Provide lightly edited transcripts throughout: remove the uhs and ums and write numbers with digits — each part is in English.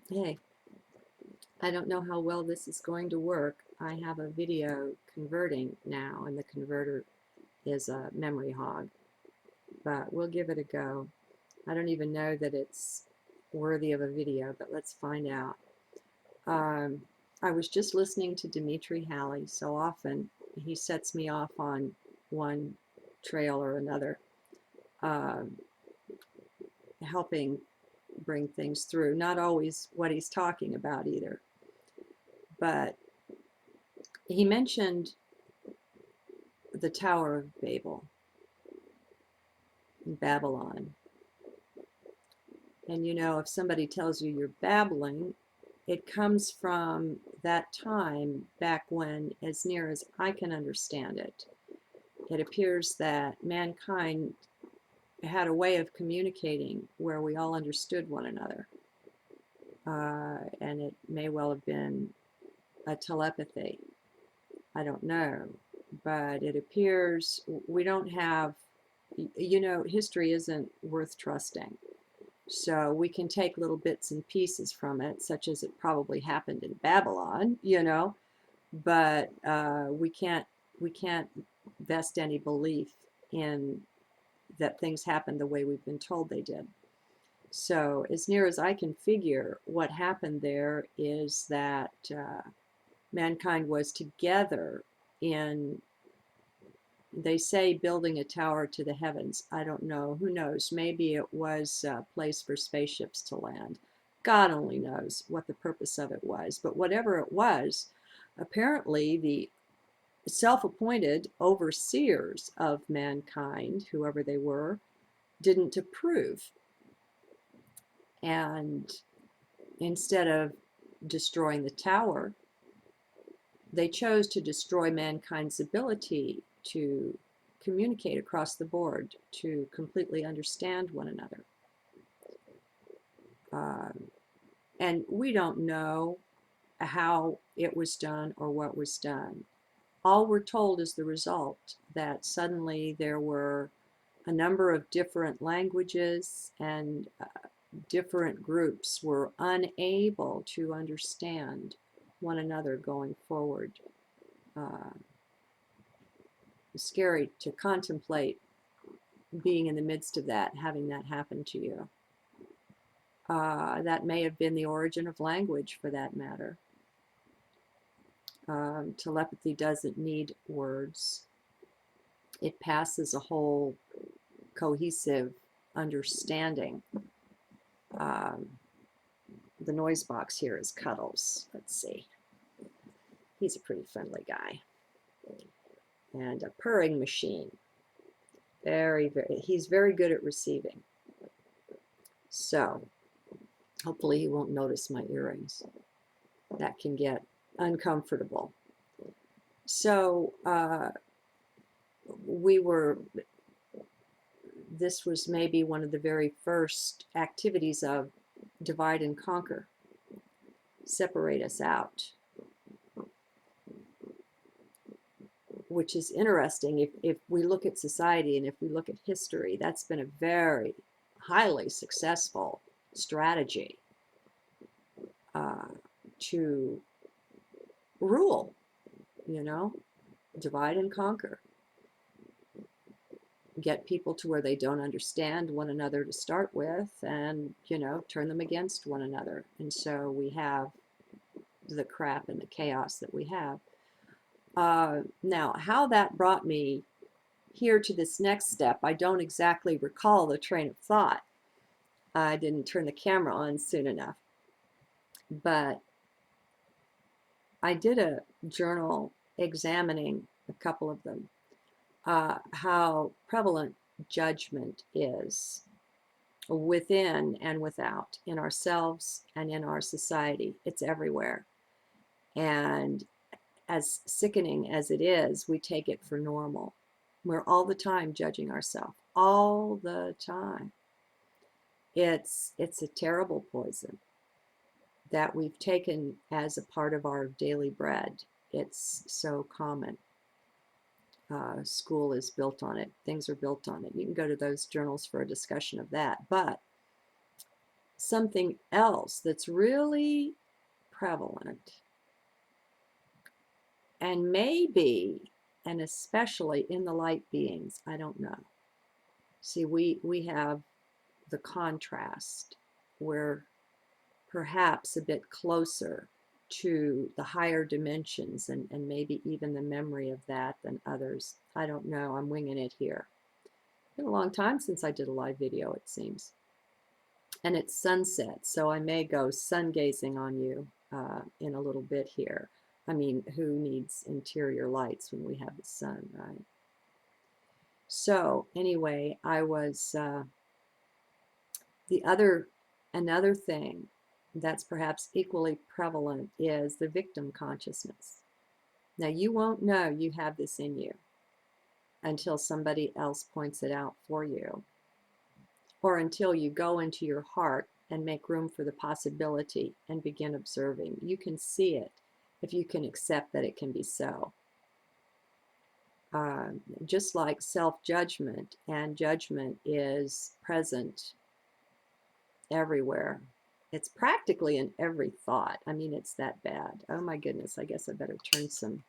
Hey, I don't know how well this is going to work. I have a video converting now, and the converter is a memory hog, but we'll give it a go. I don't even know that it's worthy of a video, but let's find out. Um, I was just listening to Dimitri Halley. So often he sets me off on one trail or another, um, helping bring things through. Not always what he's talking about either, but he mentioned the Tower of Babel in Babylon. And you know, if somebody tells you you're babbling, it comes from that time back when, as near as I can understand it, it appears that mankind had a way of communicating where we all understood one another. And it may well have been a telepathy. I don't know. But it appears we don't have, you know, history isn't worth trusting. So we can take little bits and pieces from it, such as it probably happened in Babylon, you know, but we can't vest any belief in that things happened the way we've been told they did. So as near as I can figure, what happened there is that mankind was together in, they say, building a tower to the heavens. I don't know. Who knows? Maybe it was a place for spaceships to land. God only knows what the purpose of it was. But whatever it was, apparently the self-appointed overseers of mankind, whoever they were, didn't approve. And instead of destroying the tower, they chose to destroy mankind's ability to communicate across the board, to completely understand one another. Um, and we don't know how it was done or what was done. All we're told is the result, that suddenly there were a number of different languages, and different groups were unable to understand one another going forward. Uh, Scary to contemplate being in the midst of that, having that happen to you. That may have been the origin of language, for that matter. Telepathy doesn't need words. It passes a whole cohesive understanding. Um, the noise box here is Cuddles. Let's see. He's a pretty friendly guy. And a purring machine. He's very good at receiving. So hopefully he won't notice my earrings. That can get uncomfortable. So we were, this was maybe one of the very first activities of divide and conquer, separate us out, which is interesting. If we look at society and if we look at history, that's been a very highly successful strategy to rule, you know, divide and conquer. Get people to where they don't understand one another to start with, and, you know, turn them against one another. And so we have the crap and the chaos that we have. Now, how that brought me here to this next step, I don't exactly recall the train of thought. I didn't turn the camera on soon enough. But I did a journal examining a couple of them, how prevalent judgment is within and without, in ourselves and in our society. It's everywhere. And as sickening as it is, we take it for normal. We're all the time judging ourselves, all the time. It's a terrible poison that we've taken as a part of our daily bread. It's so common. School is built on it. Things are built on it. You can go to those journals for a discussion of that. But something else that's really prevalent, and maybe, and especially in the light beings, I don't know. See, we have the contrast. We're perhaps a bit closer to the higher dimensions and maybe even the memory of that than others. I don't know. I'm winging it here. It's been a long time since I did a live video, it seems. And it's sunset, so I may go sun gazing on you in a little bit here. I mean, who needs interior lights when we have the sun, right? So anyway, I was another thing that's perhaps equally prevalent is the victim consciousness. Now, you won't know you have this in you until somebody else points it out for you, or until you go into your heart and make room for the possibility and begin observing. You can see it if you can accept that it can be so. Just like self-judgment, and judgment is present everywhere. It's practically in every thought. I mean, it's that bad. Oh my goodness, I guess I better turn some,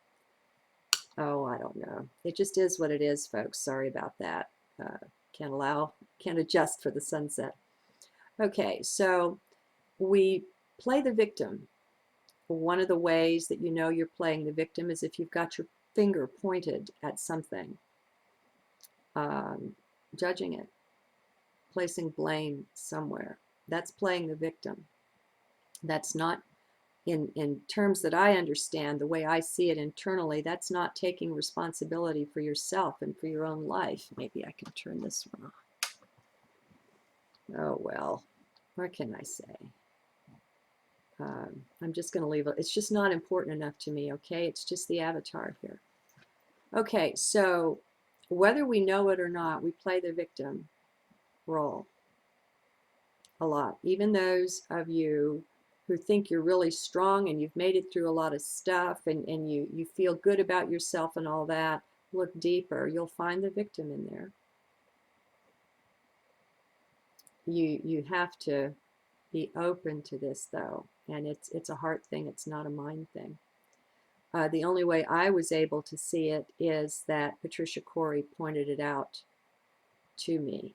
oh, I don't know. It just is what it is, folks. Sorry about that. Can't adjust for the sunset. Okay, so we play the victim. One of the ways that you know you're playing the victim is if you've got your finger pointed at something, judging it, placing blame somewhere. That's playing the victim. That's not, in terms that I understand, the way I see it internally, that's not taking responsibility for yourself and for your own life. Maybe I can turn this one off. Oh, well, what can I say? I'm just going to leave it. It's just not important enough to me, okay? It's just the avatar here. Okay, so whether we know it or not, we play the victim role a lot. Even those of you who think you're really strong and you've made it through a lot of stuff and you feel good about yourself and all that, look deeper. You'll find the victim in there. You have to be open to this, though, and it's a heart thing. It's not a mind thing. The only way I was able to see it is that Patricia Corey pointed it out to me.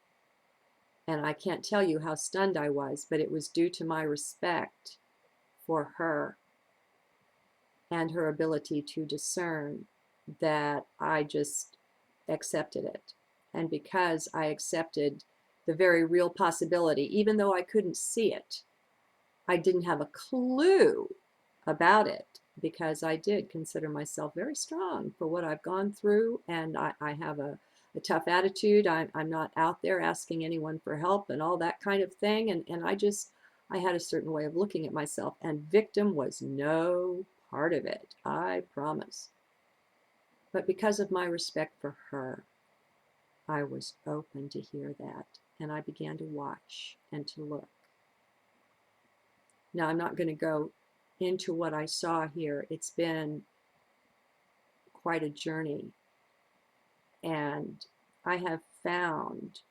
And I can't tell you how stunned I was, but it was due to my respect for her and her ability to discern that I just accepted it. And because I accepted the very real possibility, even though I couldn't see it, I didn't have a clue about it, because I did consider myself very strong for what I've gone through, and I have a tough attitude. I'm not out there asking anyone for help and all that kind of thing, and I had a certain way of looking at myself, and victim was no part of it, I promise. But because of my respect for her, I was open to hear that, and I began to watch and to look. Now, I'm not going to go into what I saw here. It's been quite a journey, and I have found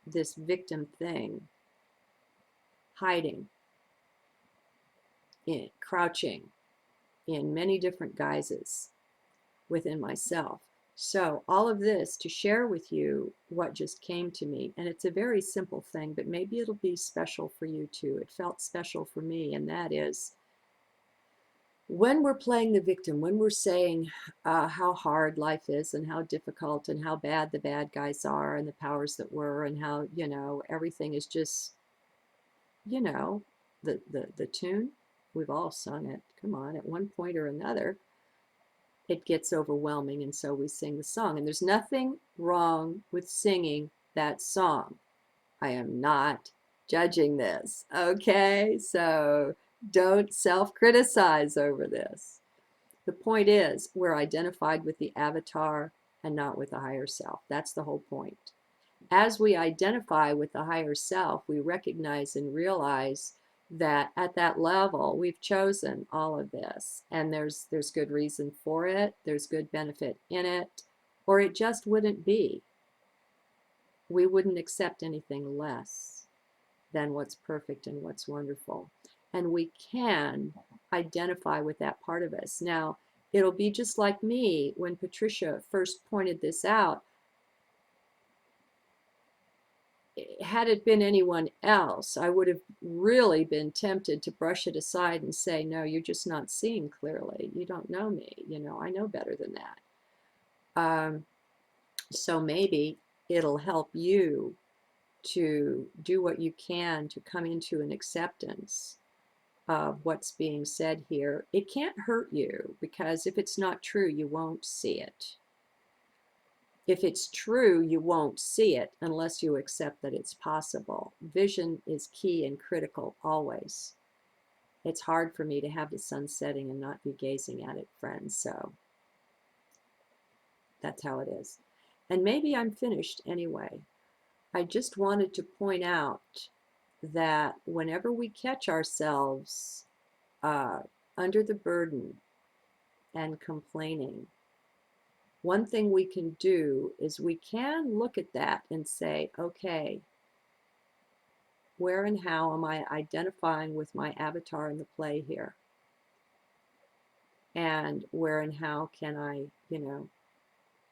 this victim thing hiding, crouching in many different guises within myself. So all of this to share with you what just came to me, and it's a very simple thing, but maybe it'll be special for you too. It felt special for me, and that is, when we're playing the victim, when we're saying how hard life is and how difficult and how bad the bad guys are and the powers that were, and how, you know, everything is just, you know, the tune, we've all sung it. Come on, at one point or another, it gets overwhelming, and so we sing the song. And there's nothing wrong with singing that song. I am not judging this, okay? So don't self-criticize over this. The point is, we're identified with the avatar and not with the higher self. That's the whole point. As we identify with the higher self, we recognize and realize that at that level, we've chosen all of this, and there's good reason for it, there's good benefit in it, or it just wouldn't be. We wouldn't accept anything less. than what's perfect and what's wonderful. And we can identify with that part of us. Now, it'll be just like me when Patricia first pointed this out. Had it been anyone else, I would have really been tempted to brush it aside and say, no, you're just not seeing clearly. You don't know me. I know better than that. So maybe it'll help you to do what you can to come into an acceptance of what's being said here. It can't hurt you, because if it's not true, you won't see it. If it's true, you won't see it unless you accept that it's possible. Vision is key and critical always. It's hard for me to have the sun setting and not be gazing at it, friends. So that's how it is. And maybe I'm finished anyway. I just wanted to point out that whenever we catch ourselves under the burden and complaining, one thing we can do is we can look at that and say, okay, where and how am I identifying with my avatar in the play here? And where and how can I,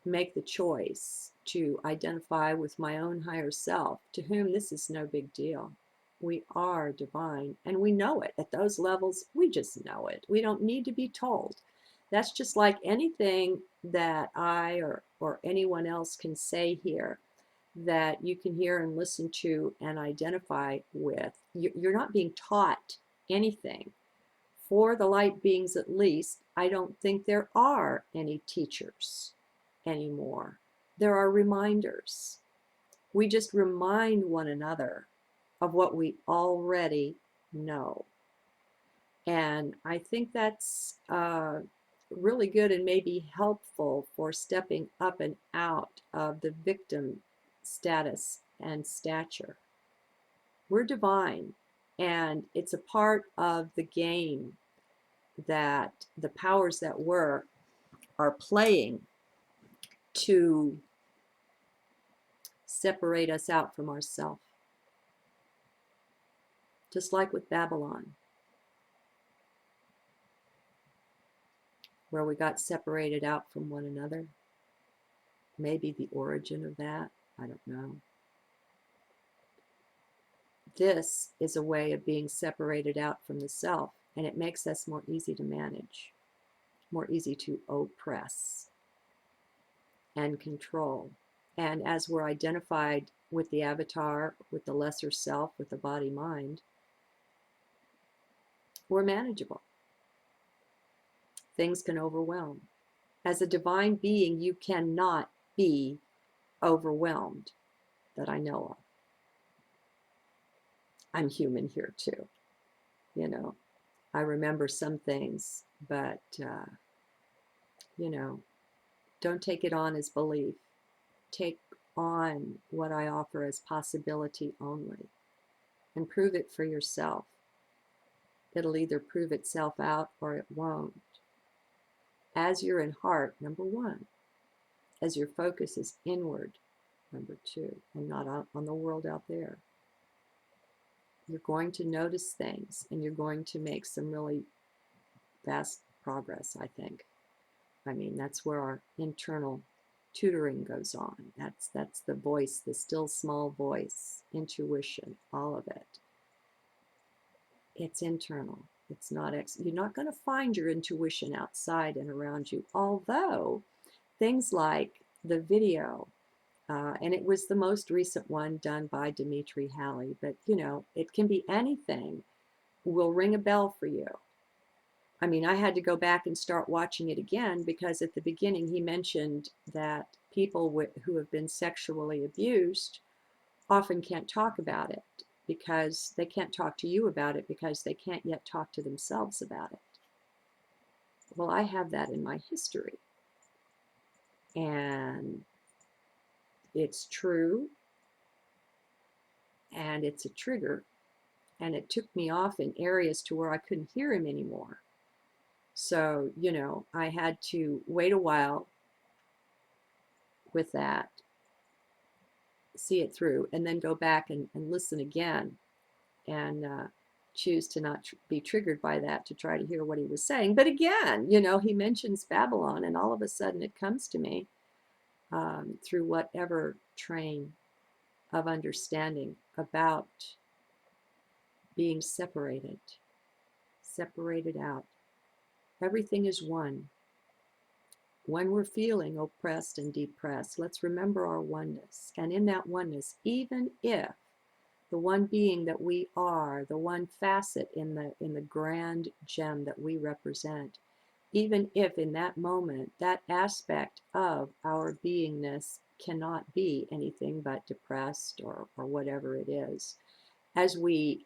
make the choice to identify with my own higher self, to whom this is no big deal. We are divine, and we know it. At those levels, we just know it. We don't need to be told. That's just like anything that I or anyone else can say here that you can hear and listen to and identify with. You're not being taught anything. For the light beings, at least, I don't think there are any teachers anymore. There are reminders. We just remind one another of what we already know. And I think that's really good and maybe helpful for stepping up and out of the victim status and stature. We're divine, and it's a part of the game that the powers that were are playing to separate us out from ourselves. Just like with Babylon, where we got separated out from one another. Maybe the origin of that, I don't know. This is a way of being separated out from the self, and it makes us more easy to manage, more easy to oppress and control. And as we're identified with the avatar, with the lesser self, with the body mind, we're manageable. Things can overwhelm. As a divine being, you cannot be overwhelmed that I know of. I'm human here too. I remember some things, but, don't take it on as belief. Take on what I offer as possibility only, and prove it for yourself. It'll either prove itself out or it won't. As you're in heart, number one. As your focus is inward, number two, and not on the world out there. You're going to notice things, and you're going to make some really fast progress, I think. I mean, that's where our internal tutoring goes on. That's the voice, the still small voice, intuition, all of it. It's internal. It's not you're not going to find your intuition outside and around you, although things like the video, and it was the most recent one done by Dimitri Halley, but it can be anything, will ring a bell for you. I mean, I had to go back and start watching it again, because at the beginning he mentioned that people who have been sexually abused often can't talk about it, because they can't talk to you about it, because they can't yet talk to themselves about it. Well, I have that in my history, and it's true, and it's a trigger, and it took me off in areas to where I couldn't hear him anymore. So, I had to wait a while with that, see it through, and then go back and listen again and choose to not be triggered by that, to try to hear what he was saying. But again, you know, he mentions Babylon, and all of a sudden it comes to me through whatever train of understanding about being separated out. Everything is one. When we're feeling oppressed and depressed, let's remember our oneness. And in that oneness, even if the one being that we are, the one facet in the grand gem that we represent, even if in that moment that aspect of our beingness cannot be anything but depressed or whatever it is, as we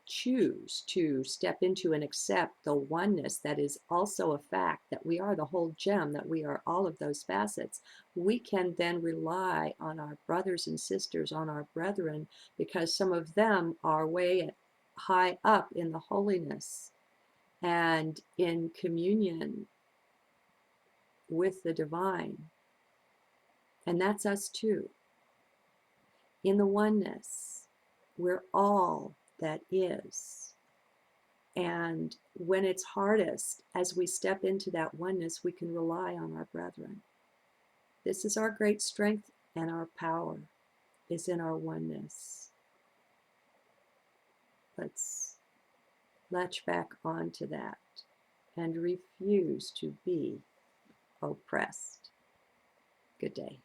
choose to step into and accept the oneness that is also a fact, that we are the whole gem, that we are all of those facets, we can then rely on our brothers and sisters, on our brethren, because some of them are way high up in the holiness and in communion with the divine. And that's us too. In the oneness, we're all that is. And when it's hardest, as we step into that oneness, we can rely on our brethren. This is our great strength, and our power is in our oneness. Let's latch back onto that and refuse to be oppressed. Good day.